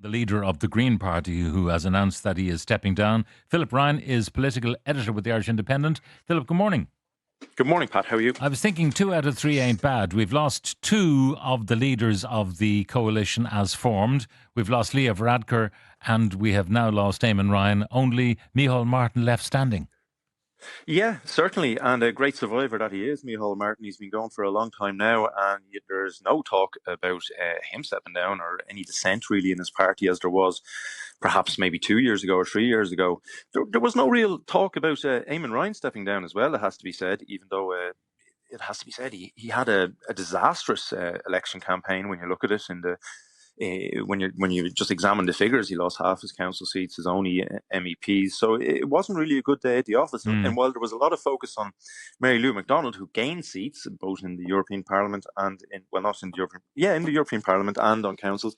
the leader of the Green Party, who has announced that he is stepping down. Philip Ryan is political editor with the Irish Independent. Philip, good morning. Good morning, Pat. How are you? I was thinking 2 out of 3 ain't bad. We've lost 2 of the leaders of the coalition as formed. We've lost Leah Varadkar and we have now lost Eamon Ryan. Only Micheál Martin left standing. Yeah, certainly. And a great survivor that he is, Micheál Martin. He's been going for a long time now, and yet there's no talk about him stepping down or any dissent really in his party as there was perhaps maybe 2 years ago or 3 years ago. There was no real talk about Eamon Ryan stepping down as well, it has to be said, even though it has to be said he had a disastrous election campaign when you look at it in the when you just examine the figures. He lost half his council seats, his only MEPs. So it wasn't really a good day at the office. And while there was a lot of focus on Mary Lou McDonald, who gained seats both in the European Parliament and not in the European, in the European Parliament and on councils,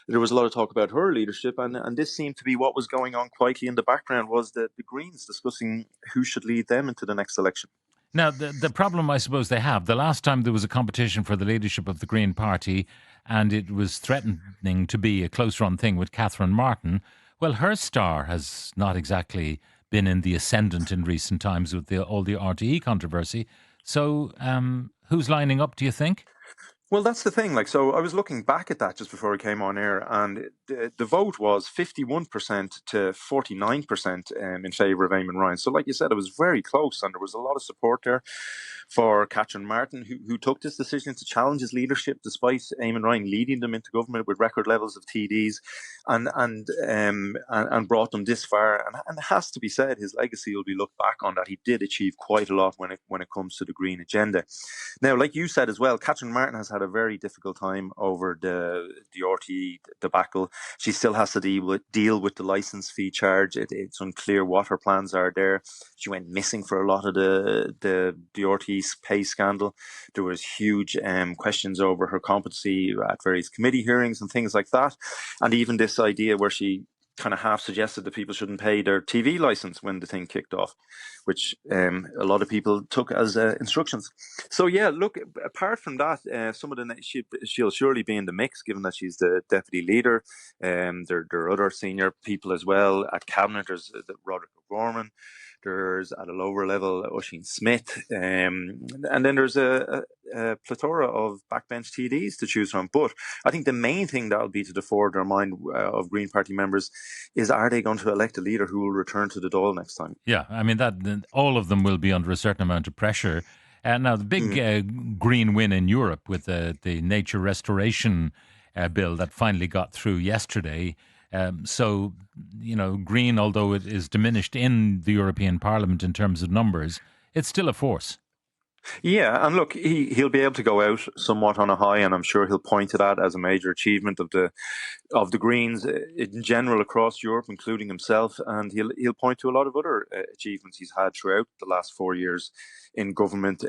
there was a lot of talk about her leadership, and this seemed to be what was going on quietly in the background, was the Greens discussing who should lead them into the next election. Now, the problem I suppose they have, the last time there was a competition for the leadership of the Green Party and it was threatening to be a close-run thing with Catherine Martin, well, her star has not exactly been in the ascendant in recent times with all the RTE controversy. So who's lining up, do you think? Well, that's the thing. So I was looking back at that just before I came on air, and the vote was 51% to 49% in favour of Eamon Ryan. So, like you said, it was very close, and there was a lot of support there for Catherine Martin, who took this decision to challenge his leadership, despite Eamon Ryan leading them into government with record levels of TDs, and brought them this far. And it has to be said, his legacy will be looked back on, that he did achieve quite a lot when it comes to the green agenda. Now, like you said as well, Catherine Martin has had a very difficult time over the RTE debacle. She still has to deal with the licence fee charge. It's unclear what her plans are there. She went missing for a lot of the RTE pay scandal. There was huge questions over her competency at various committee hearings and things like that. And even this idea where she kind of half suggested that people shouldn't pay their TV license when the thing kicked off, which a lot of people took as instructions. So yeah, look, apart from that, some of she'll surely be in the mix, given that she's the deputy leader. There are other senior people as well at cabinet. There's Roderick O'Gorman. There's at a lower level Oisin Smith, and then there's a plethora of backbench TDs to choose from. But I think the main thing that will be to the fore of their mind of Green Party members is, are they going to elect a leader who will return to the Dáil next time? Yeah, I mean, that all of them will be under a certain amount of pressure. Now, the big green win in Europe with the nature restoration bill that finally got through yesterday. So, green, although it is diminished in the European Parliament in terms of numbers, it's still a force. Yeah, and look, he'll be able to go out somewhat on a high, and I'm sure he'll point to that as a major achievement of the Greens in general across Europe, including himself, and he'll point to a lot of other achievements he's had throughout the last 4 years in government.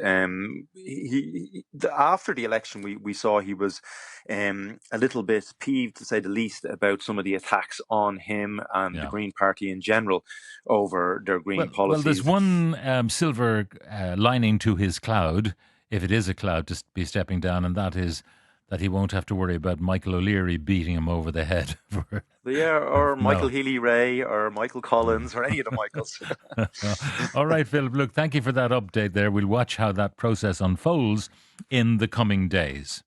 After the election, we saw he was a little bit peeved, to say the least, about some of the attacks on him and the Green Party in general over their green policies. Well, there's one silver lining to his cloud, if it is a cloud, to be stepping down, and that is that he won't have to worry about Michael O'Leary beating him over the head. Or Michael Healy-Rae or Michael Collins or any of the Michaels. All right, Philip, look, thank you for that update there. We'll watch how that process unfolds in the coming days.